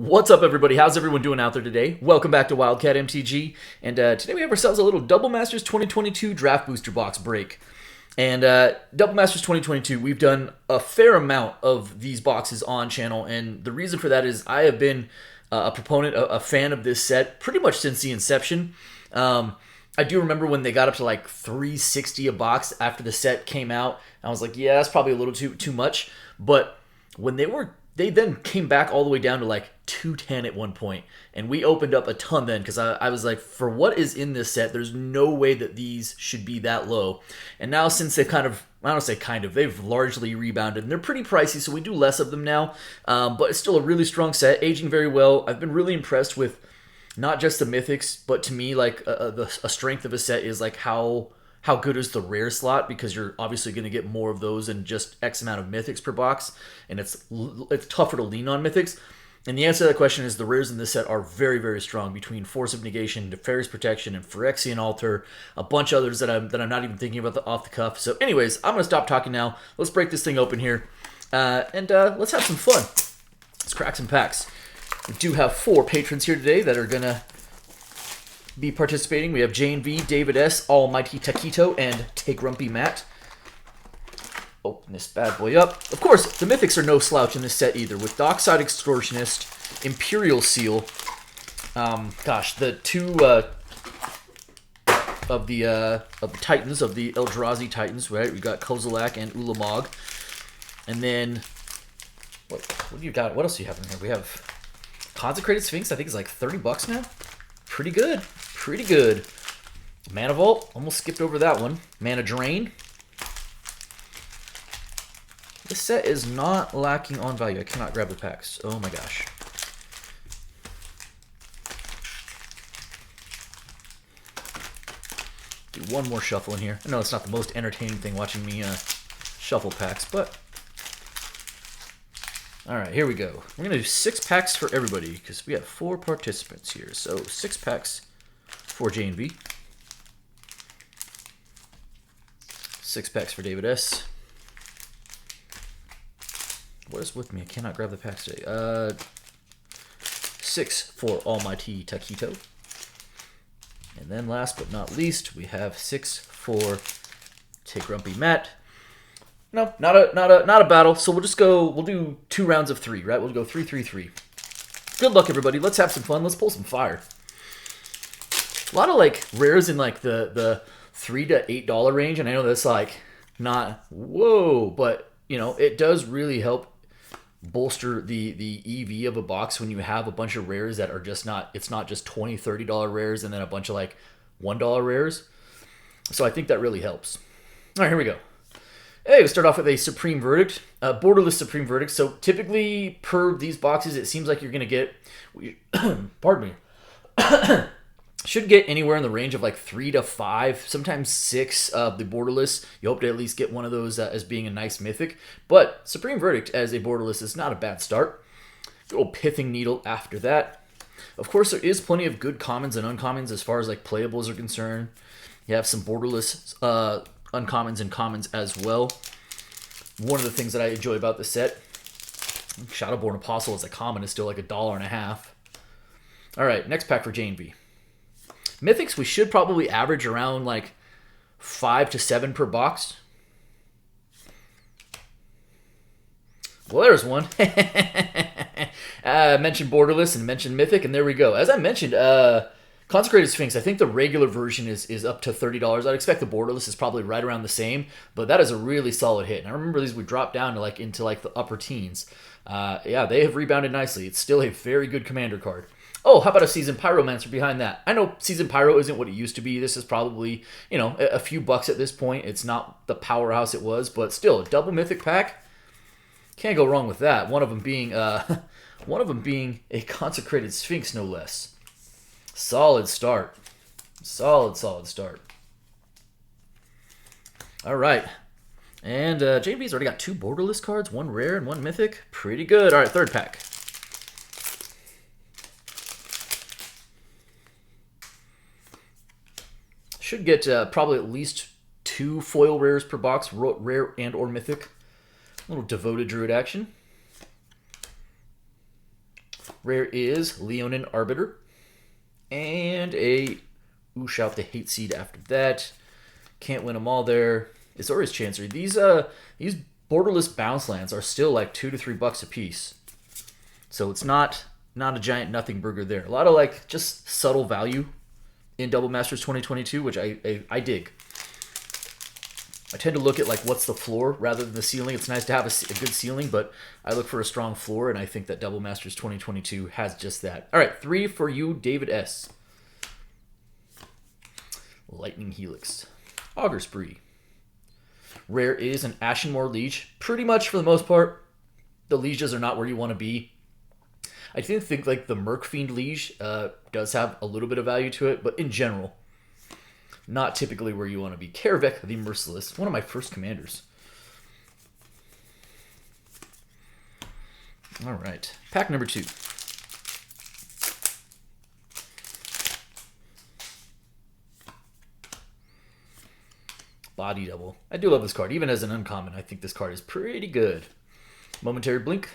What's up, everybody? How's everyone doing out there today? Welcome back to Wildcat MTG, and today we have ourselves a little Double Masters 2022 Draft Booster Box break. And Double Masters 2022, we've done a fair amount of these boxes on channel, and the reason for that is I have been a proponent, a fan of this set pretty much since the inception. I do remember when they got up to like $360 a box after the set came out. I was like, yeah, that's probably a little too much. But when they then came back all the way down to like $210 at one point, and we opened up a ton then because I was like, for what is in this set, there's no way that these should be that low. And now since they've they've largely rebounded, and they're pretty pricey, so we do less of them now. But it's still a really strong set, aging very well. I've been really impressed with not just the Mythics, but to me, like a strength of a set is like how good is the rare slot, because you're obviously going to get more of those than just X amount of Mythics per box, and it's tougher to lean on Mythics. And the answer to that question is the rares in this set are very, very strong, between Force of Negation, Nefarious Protection, and Phyrexian Altar, a bunch of others that I'm not even thinking about off the cuff. So anyways, I'm going to stop talking now. Let's break this thing open here, and let's have some fun. Let's crack some packs. We do have 4 patrons here today that are going to be participating. We have Jane V, David S, Almighty Taquito, and Take Grumpy Matt. Open this bad boy up. Of course, the Mythics are no slouch in this set either, with Dockside Extortionist, Imperial Seal. The two of the Titans, of the Eldrazi Titans, right? We got Kozilek and Ulamog. And then, what do you got? What else do you have in here? We have Consecrated Sphinx, I think is like $30 now. Pretty good. Pretty good. Mana Vault, almost skipped over that one. Mana Drain. This set is not lacking on value. I cannot grab the packs. Oh my gosh. Do one more shuffle in here. I know it's not the most entertaining thing watching me shuffle packs, but alright, here we go. We're going to do 6 packs for everybody, because we have 4 participants here. So 6 packs for J&V. 6 packs for David S. What is with me? I cannot grab the packs today. 6 for Almighty Taquito. And then last but not least, we have 6 for Take Grumpy Matt. No, not a battle. So we'll do 2 rounds of 3, right? We'll go 3, 3, 3. Good luck, everybody. Let's have some fun. Let's pull some fire. A lot of like rares in like the $3 to $8 range, and I know that's like not whoa, but you know, it does really help bolster the EV of a box when you have a bunch of rares that are just not, it's not just $20, $30 rares and then a bunch of like $1 rares. So I think that really helps. All right, here we go. Hey, we start off with a Supreme Verdict, borderless Supreme Verdict. So typically per these boxes, it seems like you're going to get, pardon me, should get anywhere in the range of like 3 to 5, sometimes 6 of the borderless. You hope to at least get one of those as being a nice mythic. But Supreme Verdict as a borderless is not a bad start. Good old Pithing Needle after that. Of course, there is plenty of good commons and uncommons as far as like playables are concerned. You have some borderless uncommons and commons as well. One of the things that I enjoy about the set, Shadowborn Apostle as a common is still like $1.50. All right, next pack for Jane V. Mythics, we should probably average around like 5 to 7 per box. Well, there's one. Mentioned borderless and mentioned mythic, and there we go. As I mentioned, Consecrated Sphinx, I think the regular version is up to $30. I'd expect the borderless is probably right around the same, but that is a really solid hit. And I remember these would drop down to like into like the upper teens. Yeah, they have rebounded nicely. It's still a very good commander card. Oh, how about a Seasoned Pyromancer behind that? I know Seasoned Pyro isn't what it used to be. This is probably, you know, a few bucks at this point. It's not the powerhouse it was, but still, a double mythic pack. Can't go wrong with that. One of them being a Consecrated Sphinx, no less. Solid start. Solid start. All right. And JB's already got 2 borderless cards, 1 rare and 1 mythic. Pretty good. All right, third pack. Should get probably at least 2 foil rares per box, rare and or mythic. A little Devoted Druid action. Rare is Leonin Arbiter. And a Oosh the Hate Seed after that. Can't win them all there. Azorius Chancery. These borderless bounce lands are still like $2 to $3 a piece. So it's not a giant nothing burger there. A lot of like just subtle value in Double Masters 2022, which I dig. I tend to look at like what's the floor rather than the ceiling. It's nice to have a good ceiling, but I look for a strong floor, and I think that Double Masters 2022 has just that. All right, 3 for you, David S. Lightning Helix. Augur Spree. Rare is an Ashenmoor Liege. Pretty much for the most part, the Lieges are not where you want to be. I do think like the Mercfiend Liege does have a little bit of value to it, but in general, not typically where you want to be. Karavek the Merciless, one of my first commanders. All right, pack number 2. Body Double. I do love this card. Even as an uncommon, I think this card is pretty good. Momentary Blink.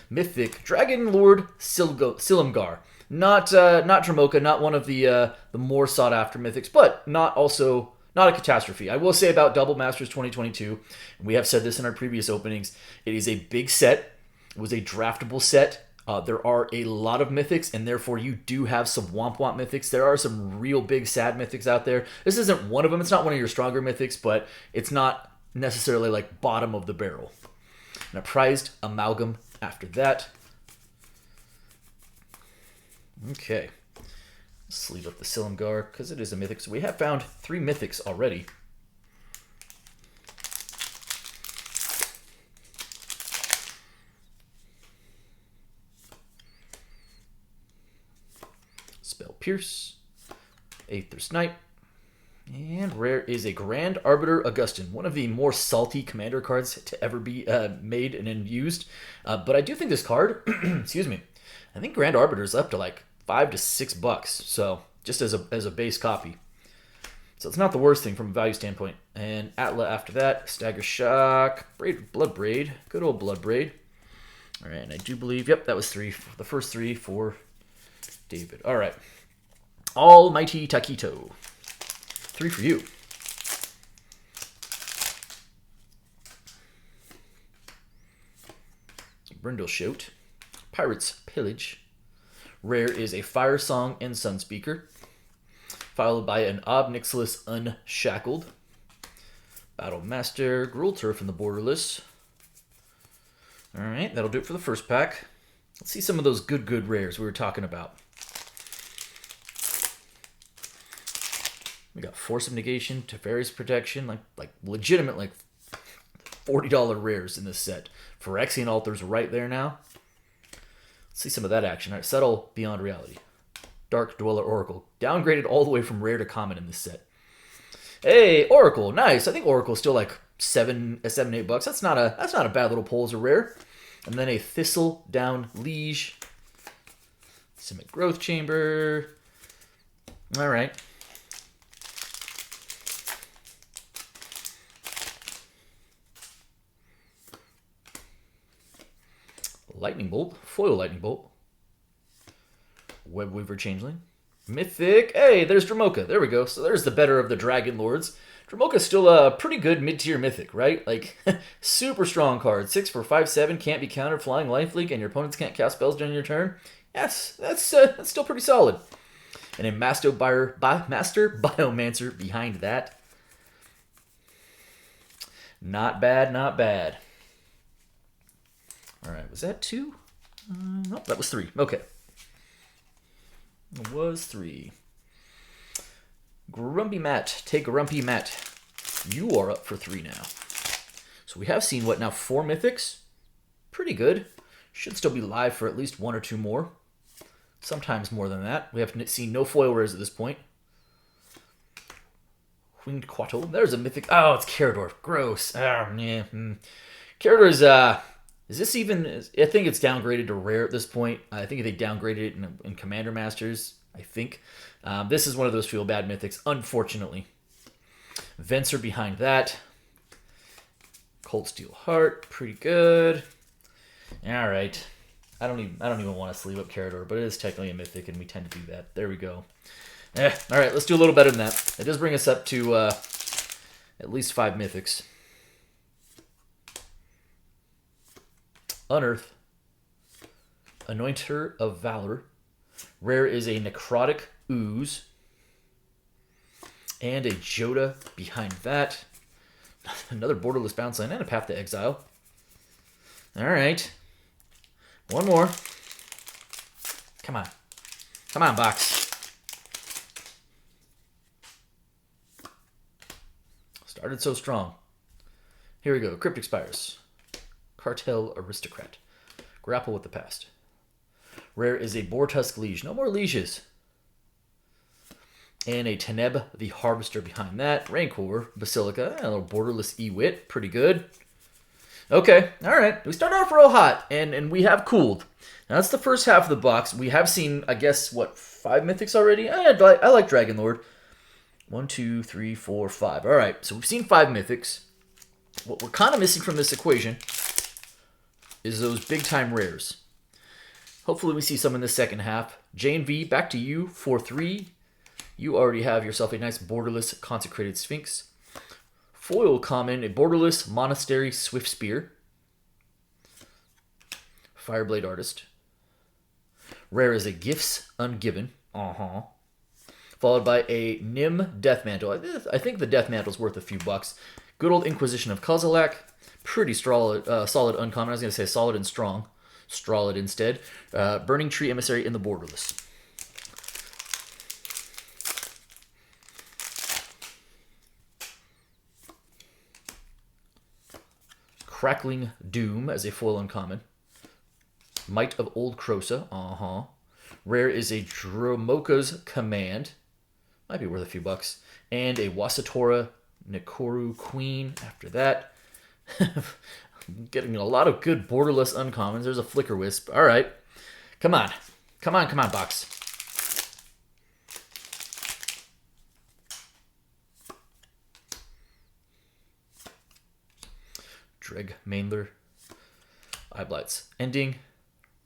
Mythic Dragon Lord Silumgar. Not Dromoka, not one of the more sought after mythics, but not a catastrophe. I will say about Double Masters 2022, and we have said this in our previous openings, it is a big set. It was a draftable set. There are a lot of mythics, and therefore you do have some womp womp mythics. There are some real big sad mythics out there. This isn't one of them. It's not one of your stronger mythics, but it's not necessarily like bottom of the barrel. And a prized amalgam after that. Okay. Let's leave up the Silumgar because it is a mythic. So we have found 3 mythics already. Spell Pierce. Aether Snipe. And rare is a Grand Arbiter Augustin, one of the more salty commander cards to ever be made and used. But I do think this card, excuse me, I think Grand Arbiter is up to like $5 to $6. So just as a base copy. So it's not the worst thing from a value standpoint. And Atla after that, Stagger Shock, Blood Braid, good old Blood Braid. All right, and I do believe, yep, that was 3, the first 3 for David. All right, Almighty Taquito. 3 for you. Brindleshote. Pirate's Pillage. Rare is a Fire Song and Sunspeaker. Followed by an Ob Nixilis Unshackled. Battle Master. Gruul Turf in the Borderless. Alright, that'll do it for the first pack. Let's see some of those good rares we were talking about. We got Force of Negation, Teferi's Protection, like legitimate like $40 rares in this set. Phyrexian Altars right there now. Let's see some of that action. All right, Settle Beyond Reality. Dark Dweller Oracle. Downgraded all the way from rare to common in this set. Hey, Oracle, nice. I think Oracle's still like $7-8. That's not a bad little pull as a rare. And then a Thistle Down Liege. Simic Growth Chamber. All right. Lightning Bolt, Foil Lightning Bolt, Webweaver Changeling, Mythic. Hey, there's Dromoka. There we go. So there's the better of the Dragon Lords. Dromoka's still a pretty good mid-tier Mythic, right? Like, super strong card. 6 for 5/7, can't be countered, flying lifelink, and your opponents can't cast spells during your turn. Yes, that's still pretty solid. And a Master Biomancer behind that. Not bad, not bad. All right, was that 2? Nope, that was 3. Okay. It was 3. Grumpy Matt. Take Grumpy Matt. You are up for 3 now. So we have seen, what now, 4 Mythics? Pretty good. Should still be live for at least 1 or 2 more. Sometimes more than that. We have seen no foil rares at this point. Winged Quattle. There's a Mythic. Oh, it's Carador. Gross. Oh, yeah. Carador's, is this even... I think it's downgraded to rare at this point. I think they downgraded it in Commander Masters, I think. This is one of those feel-bad mythics, unfortunately. Venser behind that. Cold Steel Heart, pretty good. All right. I don't even want to sleeve up Carador, but it is technically a mythic, and we tend to do that. There we go. All right, let's do a little better than that. It does bring us up to at least 5 mythics. Unearth, Anointer of Valor. Rare is a Necrotic Ooze. And a Joda behind that. Another Borderless Bounce Line and a Path to Exile. All right. One more. Come on. Come on, box. Started so strong. Here we go. Cryptic Spires. Cartel Aristocrat. Grapple with the Past. Rare is a Boartusk Liege. No more Lieges. And a Teneb the Harvester behind that. Rancor, Basilica, a little Borderless Ewit. Pretty good. Okay, all right. We started off real hot, and we have cooled. Now, that's the first half of the box. We have seen, I guess, what, 5 mythics already? I like Dragon Lord. 1, 2, 3, 4, 5. All right, so we've seen 5 mythics. What we're kind of missing from this equation is those big-time rares. Hopefully we see some in the second half. Jane V, back to you for 3. You already have yourself a nice Borderless Consecrated Sphinx. Foil common, a Borderless Monastery Swift Spear. Fireblade Artist. Rare is a Gifts Ungiven. Followed by a Nim Death Mantle. I think the Death Mantle's worth a few bucks. Good old Inquisition of Kozilek. Pretty solid uncommon. I was going to say solid and strong. Strawlid instead. Burning Tree Emissary in the Borderless. Crackling Doom as a foil uncommon. Might of Old Krosa. Rare is a Dromoka's Command. Might be worth a few bucks. And a Wasatora Nikoru Queen after that. Getting a lot of good Borderless uncommons. There's a Flicker Wisp. All right. Come on. Come on, box. Dreg Mainler. Eyeblights Ending.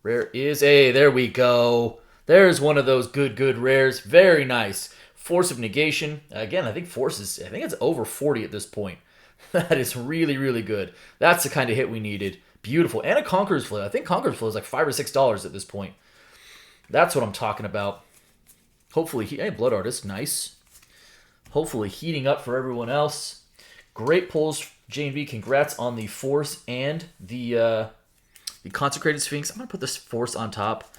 Rare is a... There we go. There's one of those good rares. Very nice. Force of Negation. Again, I think Force is... I think it's over 40 at this point. That is really good. That's the kind of hit we needed. Beautiful. And a Conqueror's Flow. I think Conqueror's Flow is like $5 or $6 at this point. That's what I'm talking about. Hopefully... Hey, Blood Artist. Nice. Hopefully heating up for everyone else. Great pulls, Jane V. Congrats on the Force and the Consecrated Sphinx. I'm going to put this Force on top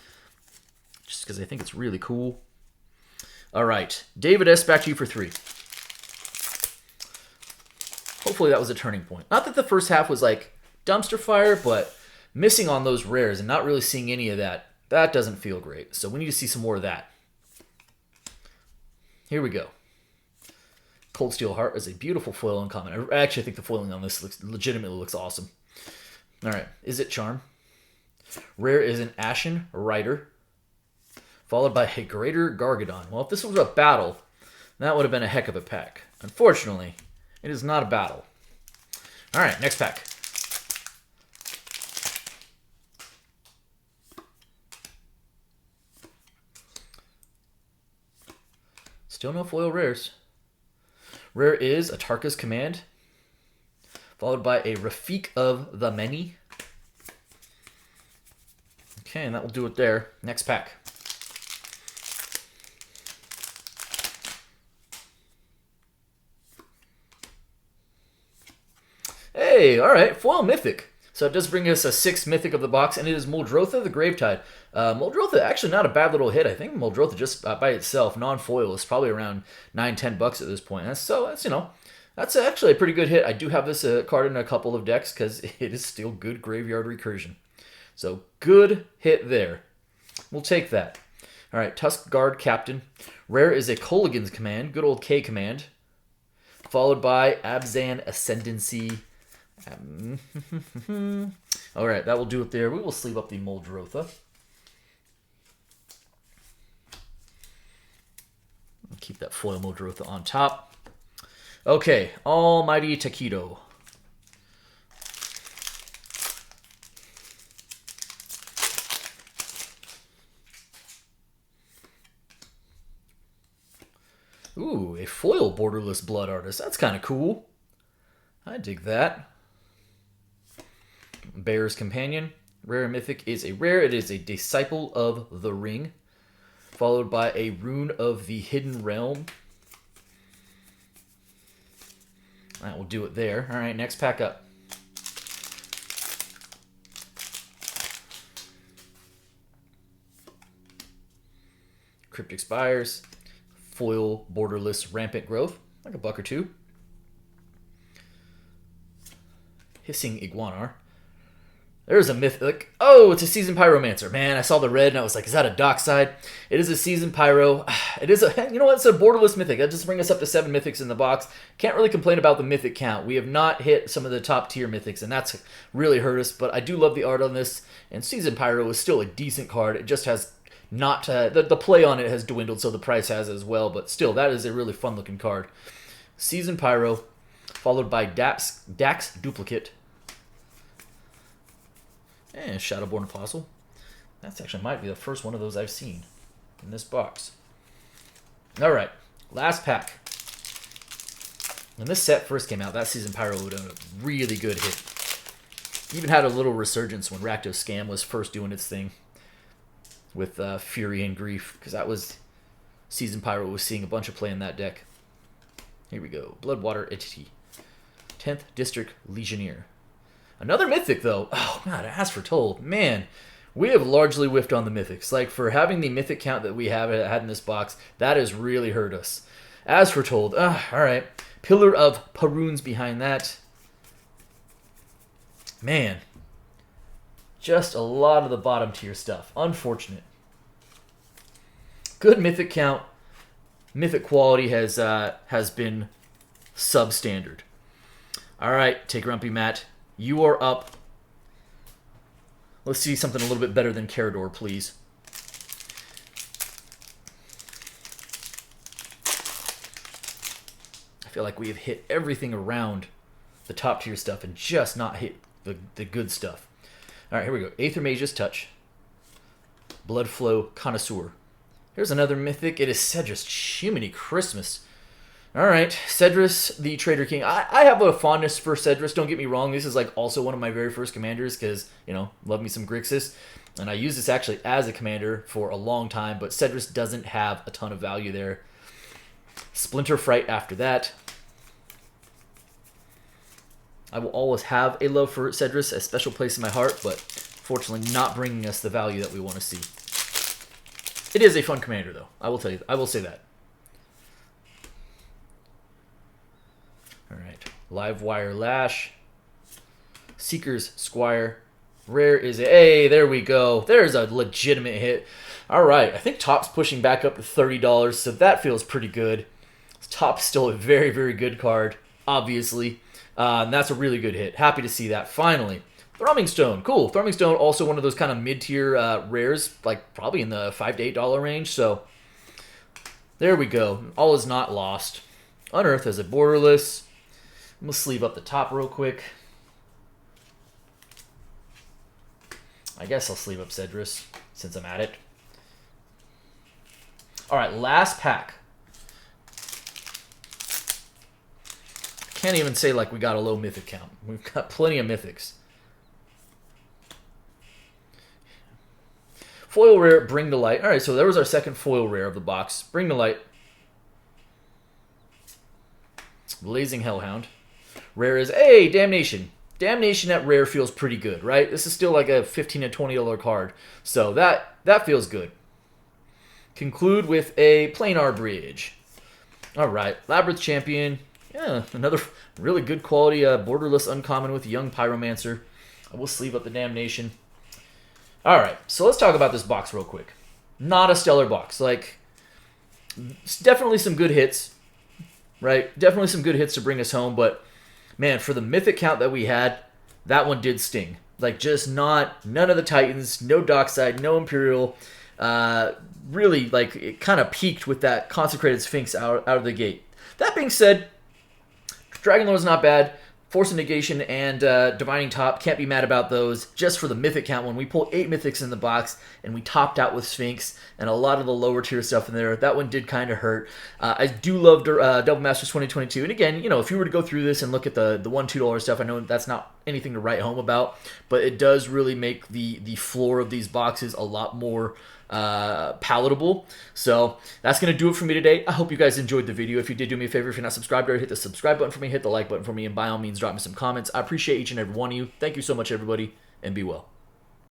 just because I think it's really cool. All right. David S., back to you for 3. Hopefully that was a turning point. Not that the first half was like dumpster fire, but missing on those rares and not really seeing any of that, that doesn't feel great. So we need to see some more of that. Here we go. Cold Steel Heart is a beautiful foil uncommon. I actually think the foiling on this legitimately looks awesome. All right. Is it Charm? Rare is an Ashen Rider, followed by a Greater Gargadon. Well, if this was a battle, that would have been a heck of a pack. Unfortunately, it is not a battle. All right, next pack. Still no foil rares. Rare is a Tarka's Command, followed by a Rafik of the Many. Okay, and that will do it there. Next pack. Hey, all right, foil mythic. So it does bring us a 6th mythic of the box, and it is Muldrotha the Gravetide. Muldrotha, actually not a bad little hit. I think Muldrotha just by itself, non-foil, is probably around $9-10 at this point. That's actually a pretty good hit. I do have this card in a couple of decks because it is still good graveyard recursion. So good hit there. We'll take that. All right, Tusk Guard Captain. Rare is a Kolaghan's Command, good old K command, followed by Abzan Ascendancy. All right, that will do it there. We will sleeve up the Muldrotha. Keep that foil Muldrotha on top. Okay, Almighty Taquito. Ooh, a foil borderless blood artist. That's kind of cool. I dig that. Bear's Companion. Rare Mythic is a rare. It is a Disciple of the Ring, followed by a Rune of the Hidden Realm. That will do it there. All right, next pack up. Cryptic Spires. Foil borderless Rampant Growth. Like a buck or two. Hissing Iguanar. There's a Mythic. Oh, it's a Seasoned Pyromancer. Man, I saw the red and I was like, is that a Dockside? It is a Seasoned Pyro. It is a, you know what, it's a borderless Mythic. That just brings us up to 7 Mythics in the box. Can't really complain about the Mythic count. We have not hit some of the top tier Mythics, and that's really hurt us, but I do love the art on this, and Seasoned Pyro is still a decent card. It just has not, the play on it has dwindled, so the price has as well, but still, that is a really fun looking card. Seasoned Pyro, followed by Dax Duplicate, and Shadowborn Apostle. That's actually might be the first one of those I've seen in this box. All right, last pack. When this set first came out, that Seasoned Pyro would have a really good hit. Even had a little resurgence when Rakdos Scam was first doing its thing with Fury and Grief, because that was Seasoned Pyro was seeing a bunch of play in that deck. Here we go. Bloodwater Entity. 10th District Legionnaire. Another Mythic, though. Oh, God, as foretold. Man, we have largely whiffed on the Mythics. Like, for having the Mythic count that we have had in this box, that has really hurt us. As foretold. All right. Pillar of Parunes behind that. Man. Just a lot of the bottom tier stuff. Unfortunate. Good Mythic count. Mythic quality has been substandard. All right, take Grumpy Matt. You are up. Let's see something a little bit better than Carador, please. I feel like we have hit everything around the top tier stuff and just not hit the good stuff. All right, here we go. Aether Mage's Touch. Bloodflow Connoisseur. Here's another Mythic. It is Cedrus. Jiminy Christmas. All right, Cedrus, the Trader King. I have a fondness for Cedrus, don't get me wrong. This is like also one of my very first commanders because, you know, love me some Grixis. And I use this actually as a commander for a long time, but Cedrus doesn't have a ton of value there. Splinter Fright after that. I will always have a love for Cedrus, a special place in my heart, but fortunately not bringing us the value that we want to see. It is a fun commander, though. I will tell you. I will say that. All right, Livewire Lash, Seeker's Squire, Rare is a, hey, there we go. There's a legitimate hit. All right, I think Top's pushing back up to $30, so that feels pretty good. Top's still a very, very good card, obviously, and that's a really good hit. Happy to see that, finally. Thrumming Stone, cool. Thrumming Stone, also one of those kind of mid-tier rares, like probably in the $5 to $8 range, so there we go. All is not lost. Unearth as a borderless. I'm going to sleeve up the top real quick. I guess I'll sleeve up Cedrus since I'm at it. All right, last pack. Can't even say like we got a low Mythic count. We've got plenty of Mythics. Foil Rare, Bring to Light. All right, so there was our second foil rare of the box. Bring to Light. Blazing Hellhound. Rare is, hey, Damnation. Damnation at rare feels pretty good, right? This is still like a $15 to $20 card. So that feels good. Conclude with a Planar Bridge. All right, Labyrinth Champion. Yeah, another really good quality borderless uncommon with Young Pyromancer. I will sleeve up the Damnation. All right, so let's talk about this box real quick. Not a stellar box. Like, definitely some good hits, right? Definitely some good hits to bring us home, but man, for the Mythic count that we had, that one did sting. Like, just none of the Titans, no Dockside, no Imperial. Really, like, it kind of peaked with that Consecrated Sphinx out of the gate. That being said, Dragonlord's not bad. Force of Negation and Divining Top, can't be mad about those. Just for the Mythic count, when we pull 8 Mythics in the box and we topped out with Sphinx and a lot of the lower tier stuff in there, that one did kind of hurt. I do love Double Masters 2022. And again, if you were to go through this and look at the $1, $2 stuff, I know that's not anything to write home about, but it does really make the floor of these boxes a lot more palatable. So that's going to do it for me today. I hope you guys enjoyed the video. If you did, do me a favor. If you're not subscribed already, hit the subscribe button for me, hit the like button for me, and by all means, drop me some comments. I appreciate each and every one of you. Thank you so much, everybody, and be well.